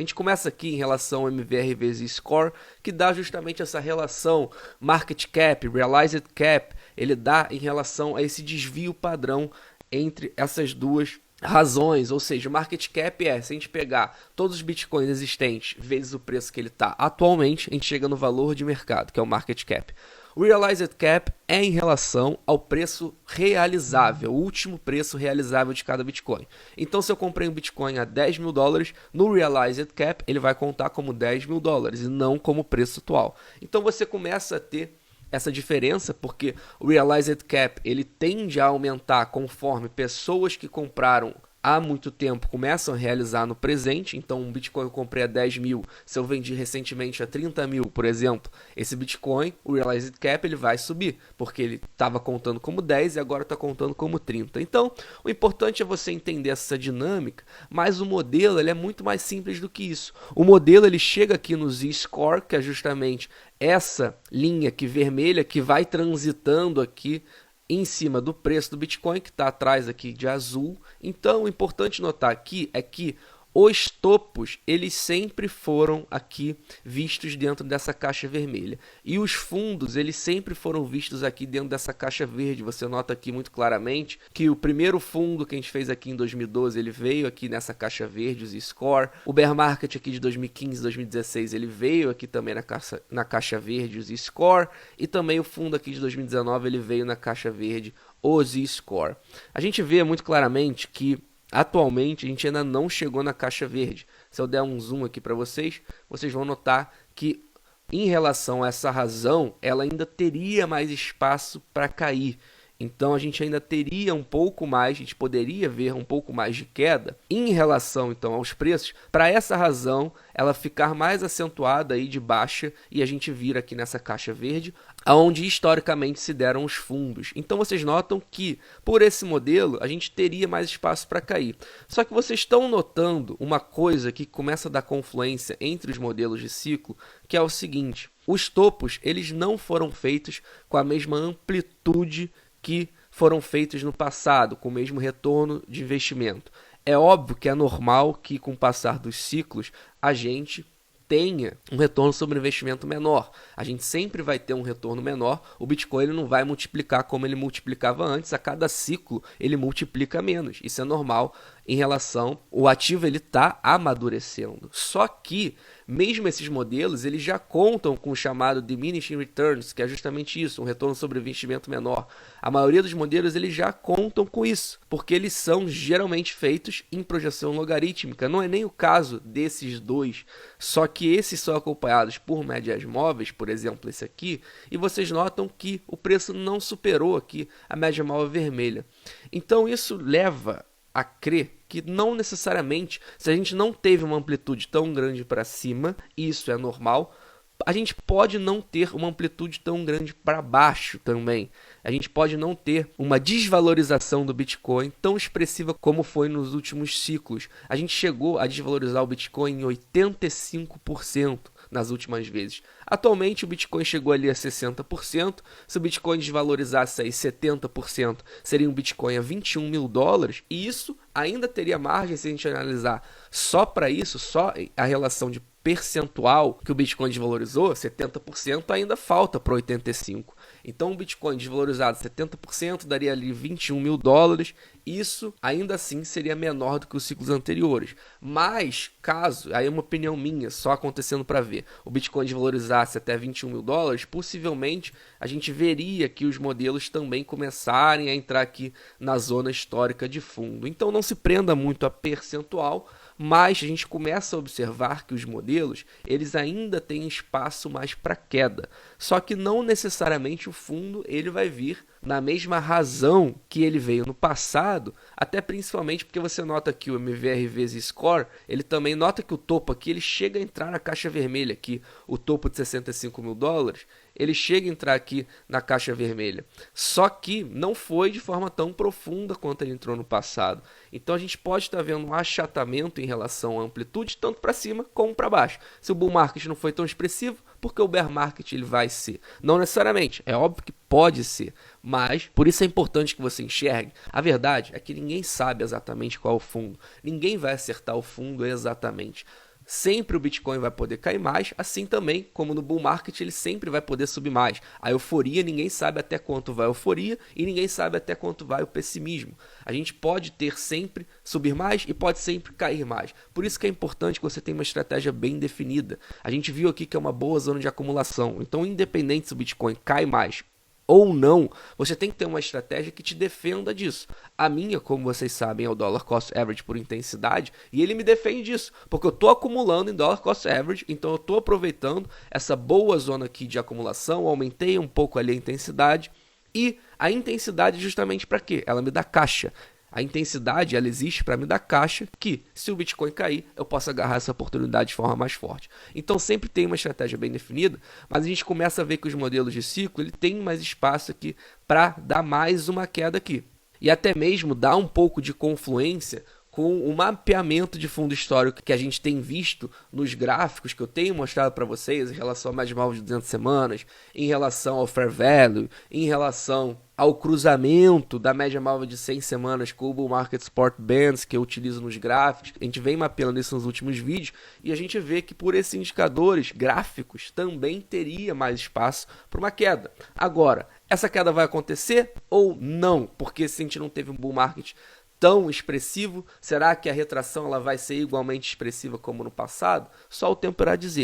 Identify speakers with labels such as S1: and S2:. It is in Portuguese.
S1: A gente começa aqui em relação ao MVR vezes Score, que dá justamente essa relação Market Cap, Realized Cap, ele dá em relação a esse desvio padrão entre essas duas razões, ou seja, o market cap se a gente pegar todos os bitcoins existentes vezes o preço que ele está atualmente, a gente chega no valor de mercado, que é o market cap. O realized cap é em relação ao preço realizável, o último preço realizável de cada bitcoin. Então, se eu comprei um bitcoin a 10 mil dólares, no realized cap ele vai contar como 10 mil dólares e não como preço atual. Então, você começa a ter essa diferença, porque o Realized Cap ele tende a aumentar conforme pessoas que compraram há muito tempo começam a realizar no presente. Então um Bitcoin eu comprei a 10 mil, se eu vendi recentemente a 30 mil, por exemplo, esse Bitcoin, o Realized Cap ele vai subir, porque ele estava contando como 10 e agora está contando como 30. Então o importante é você entender essa dinâmica, mas o modelo ele é muito mais simples do que isso. O modelo ele chega aqui no Z-Score, que é justamente essa linha aqui vermelha que vai transitando aqui em cima do preço do Bitcoin, que está atrás aqui de azul. Então, o importante notar aqui é que os topos, eles sempre foram aqui vistos dentro dessa caixa vermelha. E os fundos, eles sempre foram vistos aqui dentro dessa caixa verde. Você nota aqui muito claramente que o primeiro fundo que a gente fez aqui em 2012, ele veio aqui nessa caixa verde, os Score. O Bear Market aqui de 2015, 2016, ele veio aqui também na caixa verde, os Score. E também o fundo aqui de 2019, ele veio na caixa verde, os Score. A gente vê muito claramente que atualmente a gente ainda não chegou na caixa verde. Se eu der um zoom aqui para vocês, vocês vão notar que em relação a essa razão, ela ainda teria mais espaço para cair. Então a gente ainda teria um pouco mais, a gente poderia ver um pouco mais de queda em relação então aos preços, para essa razão ela ficar mais acentuada aí de baixa e a gente vir aqui nessa caixa verde, aonde historicamente se deram os fundos. Então vocês notam que por esse modelo a gente teria mais espaço para cair. Só que vocês estão notando uma coisa que começa a dar confluência entre os modelos de ciclo, que é o seguinte: os topos eles não foram feitos com a mesma amplitude que foram feitos no passado, com o mesmo retorno de investimento. É óbvio que é normal que com o passar dos ciclos a gente tenha um retorno sobre investimento menor. A gente sempre vai ter um retorno menor. O Bitcoin ele não vai multiplicar como ele multiplicava antes. A cada ciclo ele multiplica menos. Isso é normal em relação ao ativo, ele está amadurecendo. Só que mesmo esses modelos eles já contam com o chamado diminishing returns, que é justamente isso, um retorno sobre investimento menor. A maioria dos modelos eles já contam com isso, porque eles são geralmente feitos em projeção logarítmica. Não é nem o caso desses dois, só que esses são acompanhados por médias móveis, por exemplo esse aqui, e vocês notam que o preço não superou aqui a média móvel vermelha. Então isso leva a crer que não necessariamente, se a gente não teve uma amplitude tão grande para cima, isso é normal, a gente pode não ter uma amplitude tão grande para baixo também. A gente pode não ter uma desvalorização do Bitcoin tão expressiva como foi nos últimos ciclos. A gente chegou a desvalorizar o Bitcoin em 85% nas últimas vezes. Atualmente o Bitcoin chegou ali a 60%. Se o Bitcoin desvalorizasse aí 70%, seria um Bitcoin a 21 mil dólares. E isso ainda teria margem se a gente analisar só para isso, só a relação de percentual que o Bitcoin desvalorizou, 70%, ainda falta para 85%. Então, um Bitcoin desvalorizado 70% daria ali 21 mil dólares. Isso ainda assim seria menor do que os ciclos anteriores. Mas, caso, aí é uma opinião minha, só acontecendo para ver, o Bitcoin desvalorizasse até 21 mil dólares, possivelmente a gente veria que os modelos também começarem a entrar aqui na zona histórica de fundo. Então, não se prenda muito a percentual, mas a gente começa a observar que os modelos eles ainda têm espaço mais para queda. Só que não necessariamente o fundo ele vai vir na mesma razão que ele veio no passado, até principalmente porque você nota que o MVR vezes Score, ele também nota que o topo aqui ele chega a entrar na caixa vermelha aqui, o topo de 65 mil dólares, ele chega a entrar aqui na caixa vermelha. Só que não foi de forma tão profunda quanto ele entrou no passado. Então a gente pode estar vendo um achatamento em relação à amplitude, tanto para cima como para baixo. Se o bull market não foi tão expressivo, porque o bear market ele vai ser. Não necessariamente, é óbvio que pode ser, mas por isso é importante que você enxergue. A verdade é que ninguém sabe exatamente qual é o fundo. Ninguém vai acertar o fundo exatamente. sempre o Bitcoin vai poder cair mais, assim também como no bull market ele sempre vai poder subir mais. A euforia, ninguém sabe até quanto vai a euforia e ninguém sabe até quanto vai o pessimismo. A gente pode ter sempre subir mais e pode sempre cair mais. Por isso que é importante que você tenha uma estratégia bem definida. A gente viu aqui que é uma boa zona de acumulação. Então, independente se o Bitcoin cai mais ou não, você tem que ter uma estratégia que te defenda disso. A minha, como vocês sabem, é o Dollar Cost Average por intensidade, e ele me defende disso, porque eu estou acumulando em Dollar Cost Average, então eu estou aproveitando essa boa zona aqui de acumulação, aumentei um pouco ali a intensidade, e a intensidade justamente para quê? Ela me dá caixa. A intensidade, ela existe para me dar caixa que, se o Bitcoin cair, eu posso agarrar essa oportunidade de forma mais forte. Então, sempre tem uma estratégia bem definida, mas a gente começa a ver que os modelos de ciclo, ele tem mais espaço aqui para dar mais uma queda aqui. E até mesmo dar um pouco de confluência com o mapeamento de fundo histórico que a gente tem visto nos gráficos que eu tenho mostrado para vocês em relação à média móvel de 200 semanas, em relação ao Fair Value, em relação ao cruzamento da média móvel de 100 semanas com o Bull Market Support Bands que eu utilizo nos gráficos. A gente vem mapeando isso nos últimos vídeos e a gente vê que por esses indicadores gráficos também teria mais espaço para uma queda. Agora, essa queda vai acontecer ou não? Porque se a gente não teve um bull market tão expressivo, será que a retração ela vai ser igualmente expressiva como no passado? Só o tempo irá dizer.